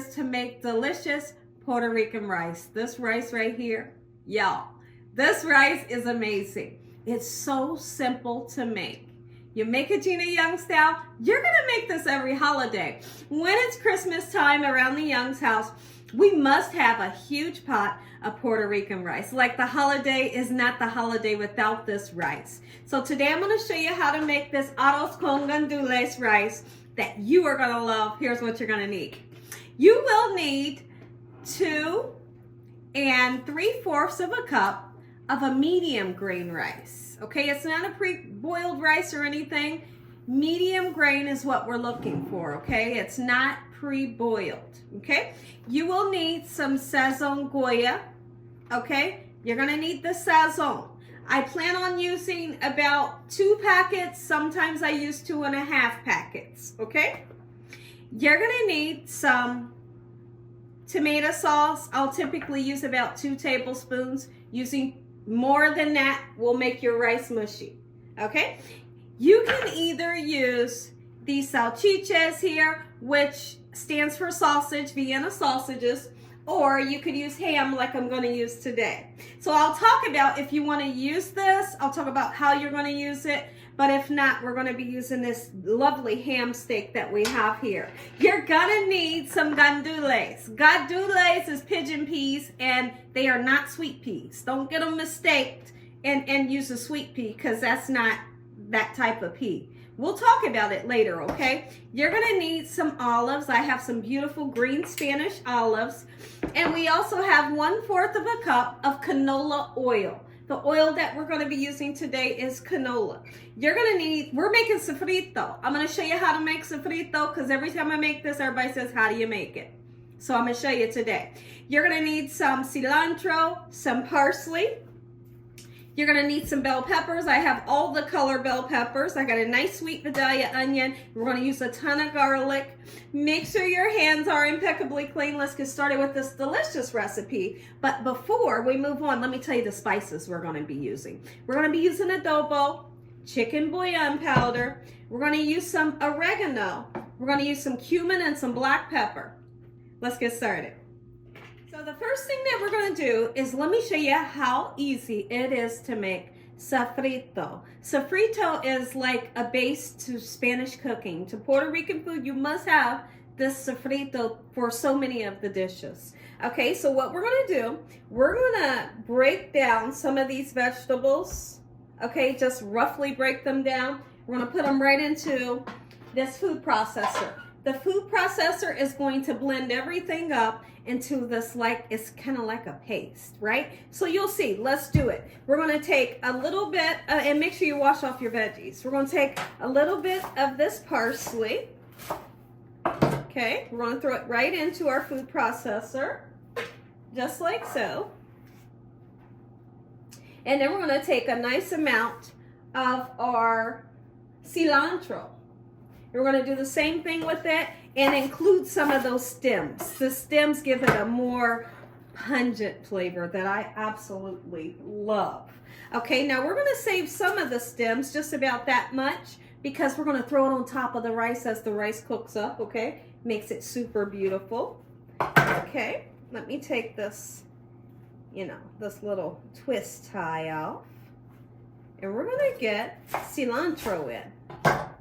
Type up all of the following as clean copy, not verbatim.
is to make delicious Puerto Rican rice. This rice right here, y'all, this rice is amazing. It's so simple to make. You make it Gina Young style. You're gonna make this every holiday. When it's Christmas time around the Young's house, we must have a huge pot of Puerto Rican rice. Like the holiday is not the holiday without this rice. So today I'm gonna show you how to make this ArrozConGandules rice that you are gonna love. Here's what you're gonna need. You will need 2 3/4 of a cup of a medium grain rice. Okay, it's not a pre-boiled rice or anything. Medium grain is what we're looking for, okay? It's not pre-boiled, okay? You will need some sazon Goya, okay? You're gonna need the sazon. I plan on using about 2 packets. Sometimes I use 2.5 packets, okay? You're gonna need some tomato sauce. I'll typically use about 2 tablespoons. Using more than that will make your rice mushy, okay? You can either use these salchichas here, which stands for sausage, Vienna sausages, or you could use ham like I'm gonna use today. So I'll talk about if you wanna use this, I'll talk about how you're gonna use it, but if not, we're gonna be using this lovely ham steak that we have here. You're gonna need some gandules. Gandules is pigeon peas, and they are not sweet peas. Don't get them mistaked and use a sweet pea, because that's not that type of pea. We'll talk about it later, okay? You're gonna need some olives. I have some beautiful green Spanish olives. And we also have 1/4 of a cup of canola oil. The oil that we're gonna be using today is canola. You're gonna need, we're making sofrito. I'm gonna show you how to make sofrito, because every time I make this, everybody says, how do you make it? So I'm gonna show you today. You're gonna need some cilantro, some parsley. You're gonna need some bell peppers. I have all the color bell peppers. I got a nice sweet Vidalia onion. We're gonna use a ton of garlic. Make sure your hands are impeccably clean. Let's get started with this delicious recipe. But before we move on, let me tell you the spices we're gonna be using. We're gonna be using adobo, chicken bouillon powder. We're gonna use some oregano. We're gonna use some cumin and some black pepper. Let's get started. So the first thing that we're going to do is let me show you how easy it is to make sofrito. Sofrito is like a base to Spanish cooking. To Puerto Rican food, you must have this sofrito for so many of the dishes. Okay, so what we're going to do, we're going to break down some of these vegetables. Okay, just roughly break them down. We're going to put them right into this food processor. The food processor is going to blend everything up into this, like, it's kind of like a paste, right? So you'll see, let's do it. We're gonna take a little bit, and make sure you wash off your veggies. We're gonna take a little bit of this parsley. Okay, we're gonna throw it right into our food processor, just like so. And then we're gonna take a nice amount of our cilantro. We're going to do the same thing with it and include some of those stems. The stems give it a more pungent flavor that I absolutely love. Okay, now we're going to save some of the stems, just about that much, because we're going to throw it on top of the rice as the rice cooks up, okay? Makes it super beautiful. Okay, let me take this, this little twist tie off. And we're going to get cilantro in.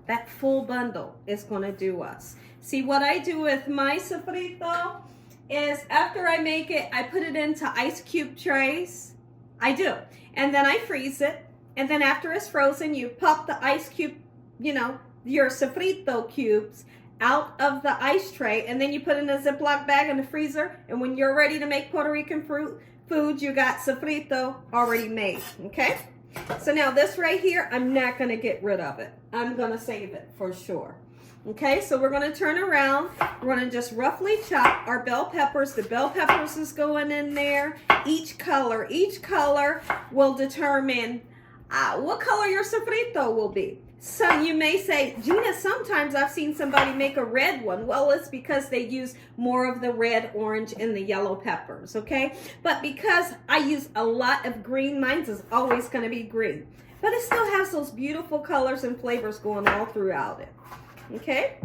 That full bundle is going to do us. See, what I do with my sofrito is after I make it, I put it into ice cube trays. I do. And then I freeze it. And then after it's frozen, you pop the ice cube, your sofrito cubes out of the ice tray. And then you put it in a Ziploc bag in the freezer. And when you're ready to make Puerto Rican food, you got sofrito already made, okay? So now this right here, I'm not going to get rid of it. I'm going to save it for sure. Okay, so we're going to turn around. We're going to just roughly chop our bell peppers. The bell peppers is going in there. Each color will determine what color your sofrito will be. So you may say, Gina, sometimes I've seen somebody make a red one. Well, it's because they use more of the red, orange, and the yellow peppers, okay? But because I use a lot of green, mine's is always going to be green. But it still has those beautiful colors and flavors going all throughout it, okay?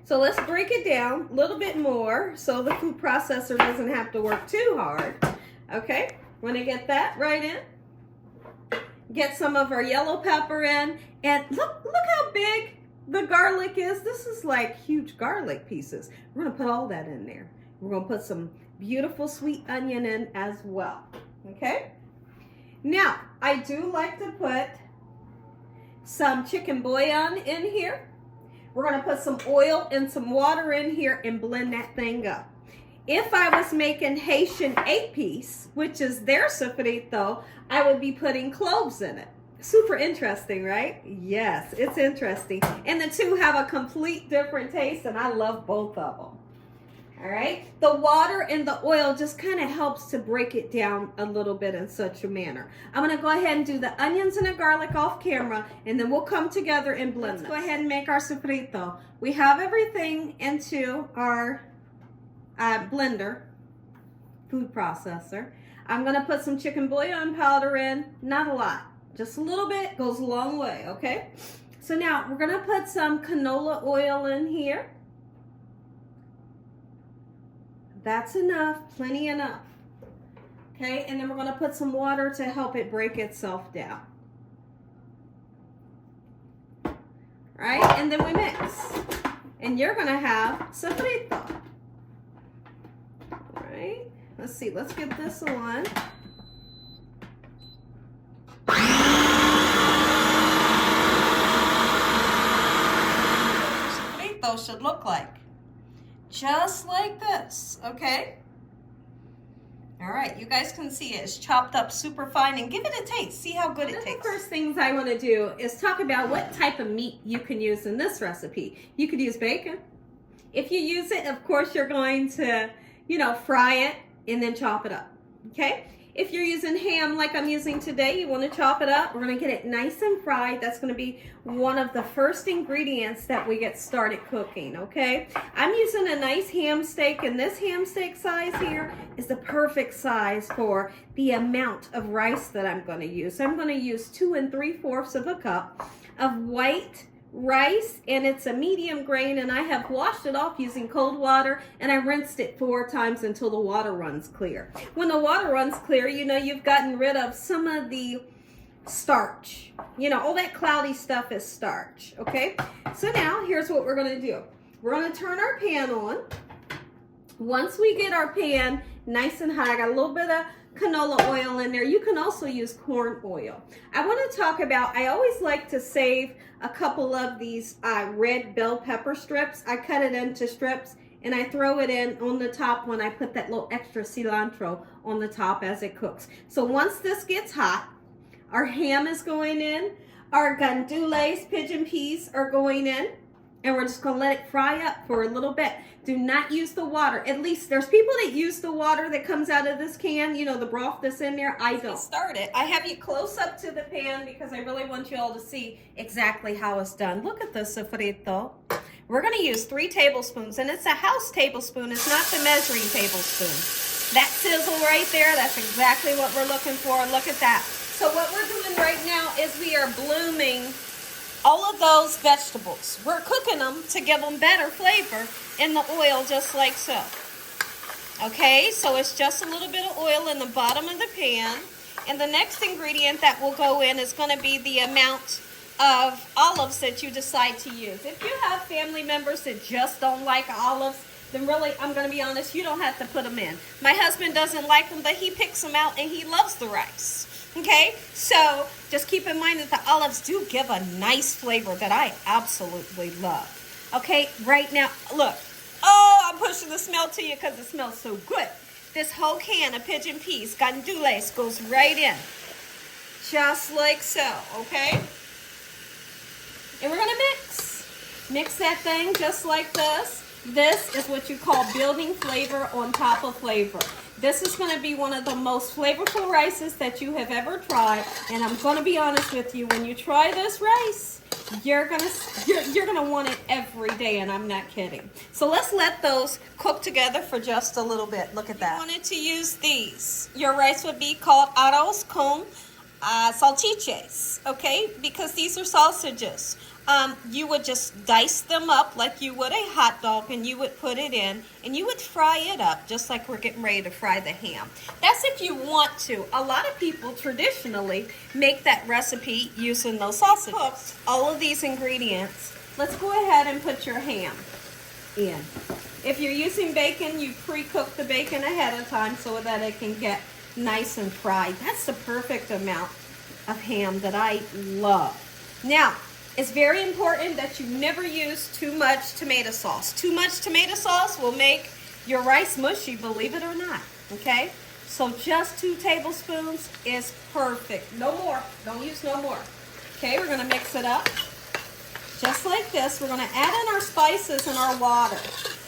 So let's break it down a little bit more so the food processor doesn't have to work too hard. Okay, we're gonna get that right in. Get some of our yellow pepper in, and look how big the garlic is. This is like huge garlic pieces. We're gonna put all that in there. We're gonna put some beautiful sweet onion in as well. Okay, now I do like to put some chicken bouillon in here. We're gonna put some oil and some water in here and blend that thing up. If I was making Haitian 8-piece, which is their sofrito, I would be putting cloves in it. Super interesting, right? Yes, it's interesting. And the two have a complete different taste, and I love both of them. All right? The water and the oil just kind of helps to break it down a little bit in such a manner. I'm going to go ahead and do the onions and the garlic off camera, and then we'll come together and blend them. Let's go ahead and make our sofrito. We have everything into our blender, food processor. I'm gonna put some chicken bouillon powder in, not a lot, just a little bit, goes a long way, okay? So now we're gonna put some canola oil in here. That's enough, plenty enough. Okay, and then we're gonna put some water to help it break itself down. Right, and then we mix. And you're gonna have sofrito. Right, let's see, let's get this on. Sofrito should look like. Just like this, okay? All right, you guys can see it. It's chopped up super fine, and give it a taste. See how good it tastes. The first things I want to do is talk about what type of meat you can use in this recipe. You could use bacon. If you use it, of course, you're going to, fry it and then chop it up, okay? If you're using ham like I'm using today, you want to chop it up. We're going to get it nice and fried. That's going to be one of the first ingredients that we get started cooking, okay? I'm using a nice ham steak, and this ham steak size here is the perfect size for the amount of rice that I'm going to use. I'm going to use 2 3/4 of a cup of white rice, and it's a medium grain, and I have washed it off using cold water, and I rinsed it 4 times until the water runs clear. When the water runs clear, you've gotten rid of some of the starch. All that cloudy stuff is starch, okay? So now here's what we're going to do. We're going to turn our pan on. Once we get our pan nice and hot, I got a little bit of canola oil in there. You can also use corn oil. I want to talk about, I always like to save a couple of these red bell pepper strips. I cut it into strips and I throw it in on the top when I put that little extra cilantro on the top as it cooks. So once this gets hot, our ham is going in, our gandules, pigeon peas, are going in, and we're just gonna let it fry up for a little bit. Do not use the water. At least there's people that use the water that comes out of this can, the broth that's in there. I don't. Start it. I have you close up to the pan because I really want you all to see exactly how it's done. Look at this sofrito. We're gonna use 3 tablespoons, and it's a house tablespoon. It's not the measuring tablespoon. That sizzle right there, that's exactly what we're looking for. Look at that. So what we're doing right now is we are blooming all of those vegetables. We're cooking them to give them better flavor in the oil, just like so. Okay, so it's just a little bit of oil in the bottom of the pan. And the next ingredient that will go in is going to be the amount of olives that you decide to use. If you have family members that just don't like olives, then really, I'm going to be honest, you don't have to put them in. My husband doesn't like them, but he picks them out and he loves the rice. Okay, so just keep in mind that the olives do give a nice flavor that I absolutely love. Okay, right now, look. Oh, I'm pushing the smell to you because it smells so good. This whole can of pigeon peas, gandules, goes right in. Just like so, okay? And we're going to mix. Mix that thing just like this. This is what you call building flavor on top of flavor. This is going to be one of the most flavorful rices that you have ever tried. And I'm going to be honest with you, when you try this rice, you're gonna want it every day, and I'm not kidding. So let's let those cook together for just a little bit. Look at that. If you wanted to use these, your rice would be called Arroz con salchiches, okay? Because these are sausages. You would just dice them up like you would a hot dog, and you would put it in, and you would fry it up just like we're getting ready to fry the ham. That's if you want to. A lot of people traditionally make that recipe using those sausages. Cooked all of these ingredients. Let's go ahead and put your ham in. If you're using bacon, you pre-cook the bacon ahead of time so that it can get nice and fried. That's the perfect amount of ham that I love. Now, it's very important that you never use too much tomato sauce. Too much tomato sauce will make your rice mushy, believe it or not, okay? So just 2 tablespoons is perfect. No more. Don't use no more. Okay, we're going to mix it up. Just like this, we're going to add in our spices and our water.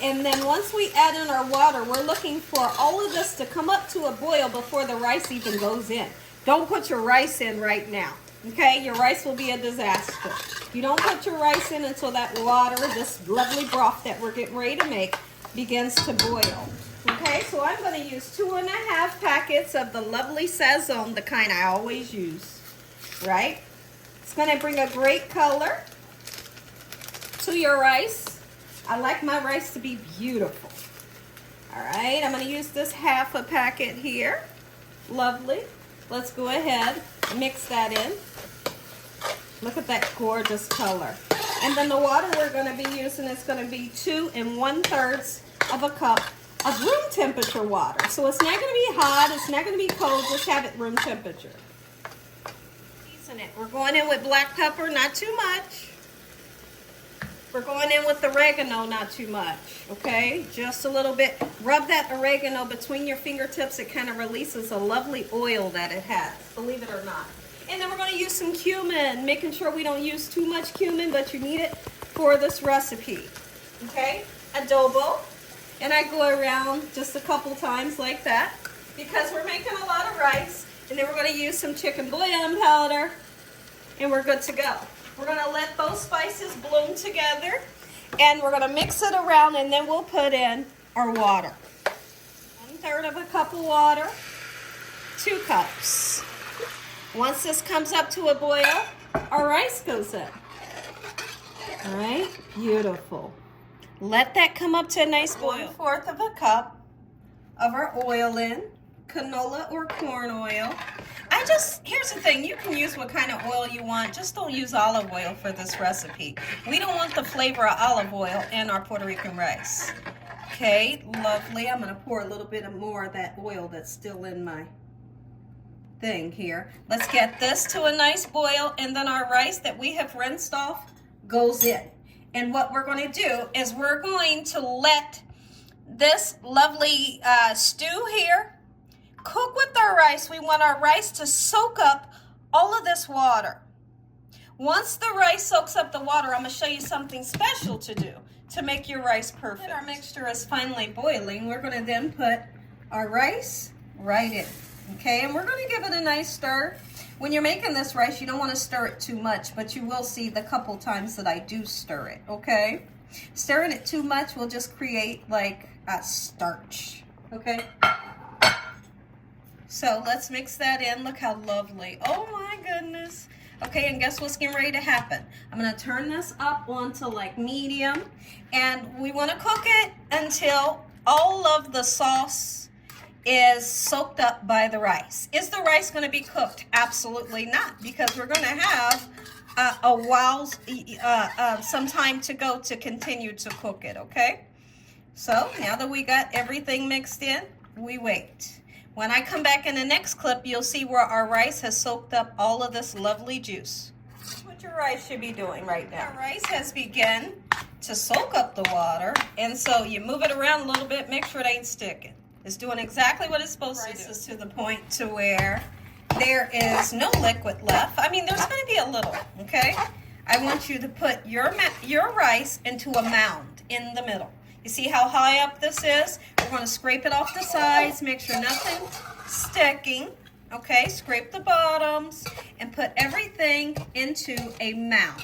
And then once we add in our water, we're looking for all of this to come up to a boil before the rice even goes in. Don't put your rice in right now, okay? Your rice will be a disaster. You don't put your rice in until that water, this lovely broth that we're getting ready to make, begins to boil. Okay, so I'm going to use 2.5 packets of the lovely Sazon, the kind I always use, right? It's going to bring a great color to your rice. I like my rice to be beautiful. All right, I'm going to use this 1/2 packet here. Lovely. Let's go ahead and mix that in. Look at that gorgeous color. And then the water we're going to be using is going to be 2 1/3 of a cup of room temperature water. So it's not going to be hot, it's not going to be cold, just have it room temperature. Season it. We're going in with black pepper, not too much. We're going in with oregano, not too much, okay? Just a little bit. Rub that oregano between your fingertips. It kind of releases a lovely oil that it has, believe it or not. And then we're going to use some cumin, making sure we don't use too much cumin, but you need it for this recipe, okay? Adobo, and I go around just a couple times like that because we're making a lot of rice. And then we're going to use some chicken bouillon powder, and we're good to go. We're going to let those spices bloom together, and we're going to mix it around, and then we'll put in our water. 1/3 of a cup of water, 2 cups. Once this comes up to a boil, our rice goes in. All right, beautiful. Let that come up to a nice boil. 1/4 of a cup of our oil in, canola or corn oil. Here's the thing, you can use what kind of oil you want, just don't use olive oil for this recipe. We don't want the flavor of olive oil in our Puerto Rican rice. Okay, lovely. I'm going to pour a little bit more of that oil that's still in my thing here. Let's get this to a nice boil, and then our rice that we have rinsed off goes in. And what we're going to do is we're going to let this lovely stew here cook with our rice. We want our rice to soak up all of this water. Once the rice soaks up the water, I'm going to show you something special to do to make your rice perfect. When our mixture is finally boiling, we're going to then put our rice right in. Okay, and we're going to give it a nice stir. When you're making this rice, you don't want to stir it too much, but you will see the couple times that I do stir it, okay? Stirring it too much will just create like a starch, okay? So let's mix that in. Look how lovely. Oh my goodness. Okay, and guess what's getting ready to happen? I'm going to turn this up onto like medium, and we want to cook it until all of the sauce is soaked up by the rice. Is the rice going to be cooked? Absolutely not, because we're going to have a while, some time to go to continue to cook it, okay? So now that we got everything mixed in, we wait. When I come back in the next clip, you'll see where our rice has soaked up all of this lovely juice. That's what your rice should be doing right now. Our rice has begun to soak up the water, and so you move it around a little bit, make sure it ain't sticking. It's doing exactly what it's supposed to do. Rice is to the point to where there is no liquid left. I mean, there's going to be a little, okay? I want you to put your rice into a mound in the middle. You see how high up this is? We're going to scrape it off the sides, make sure nothing's sticking. Okay, scrape the bottoms and put everything into a mound.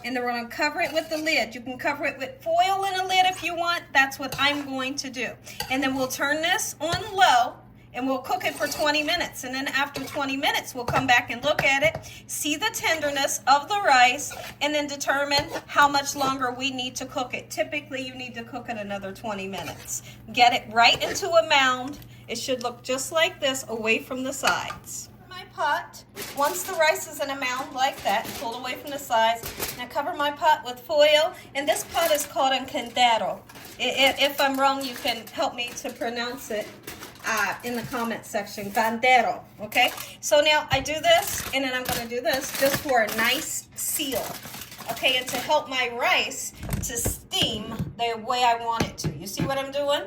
And then we're going to cover it with the lid. You can cover it with foil and a lid if you want. That's what I'm going to do. And then we'll turn this on low, and we'll cook it for 20 minutes. And then after 20 minutes, we'll come back and look at it, see the tenderness of the rice, and then determine how much longer we need to cook it. Typically, you need to cook it another 20 minutes. Get it right into a mound. It should look just like this, away from the sides. My pot, once the rice is in a mound like that, pulled away from the sides, now cover my pot with foil, and this pot is called a caldero. If I'm wrong, you can help me to pronounce it in the comment section. Gandules, okay? So now I do this, and then I'm going to do this just for a nice seal, okay? And to help my rice to steam the way I want it to. You see what I'm doing?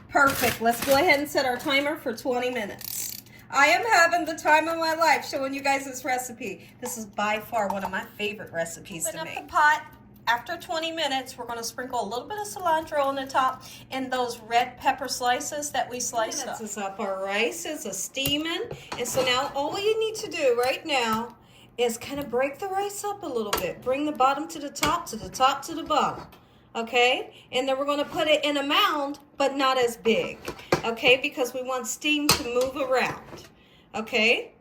Perfect. Let's go ahead and set our timer for 20 minutes. I am having the time of my life showing you guys this recipe. This is by far one of my favorite recipes to make. Open up the pot. After 20 minutes, we're going to sprinkle a little bit of cilantro on the top and those red pepper slices that we sliced up. This is up. Our rice is steaming. And so now all you need to do right now is kind of break the rice up a little bit. Bring the bottom to the top, to the top, to the bottom. Okay, and then we're going to put it in a mound, but not as big, okay, because we want steam to move around, okay,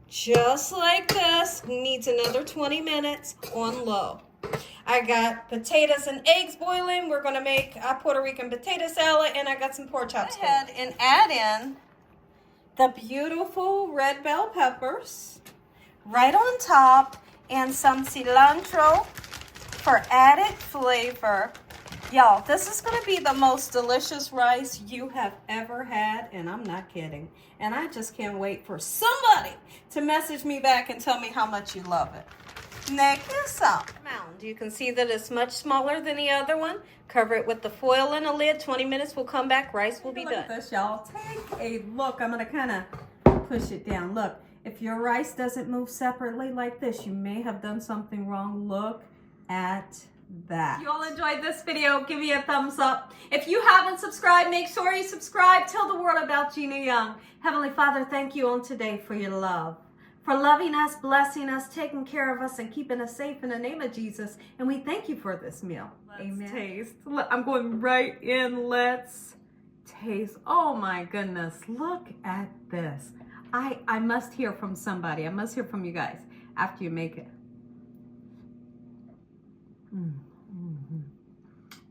just like this. Needs another 20 minutes on low. I got potatoes and eggs boiling. We're going to make a Puerto Rican potato salad, and I got some pork chops. Go ahead and add in the beautiful red bell peppers right on top, and some cilantro for added flavor. Y'all, this is going to be the most delicious rice you have ever had, and I'm not kidding. And I just can't wait for somebody to message me back and tell me how much you love it. Next up, mound. You can see that it's much smaller than the other one. Cover it with the foil and a lid. 20 minutes, we'll come back. Rice will be done. Look at this, y'all. Take a look. I'm going to kind of push it down. Look, if your rice doesn't move separately like this, you may have done something wrong. Look at that. If you all enjoyed this video, give me a thumbs up. If you haven't subscribed, make sure you subscribe. Tell the world about Gina Young. Heavenly Father, thank you on today for your love, for loving us, blessing us, taking care of us, and keeping us safe in the name of Jesus. And we thank you for this meal. Amen. Taste. I'm going right in. Let's taste. Oh my goodness. Look at this. I must hear from somebody. I must hear from you guys after you make it.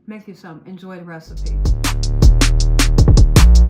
Make you some. Enjoy the recipe.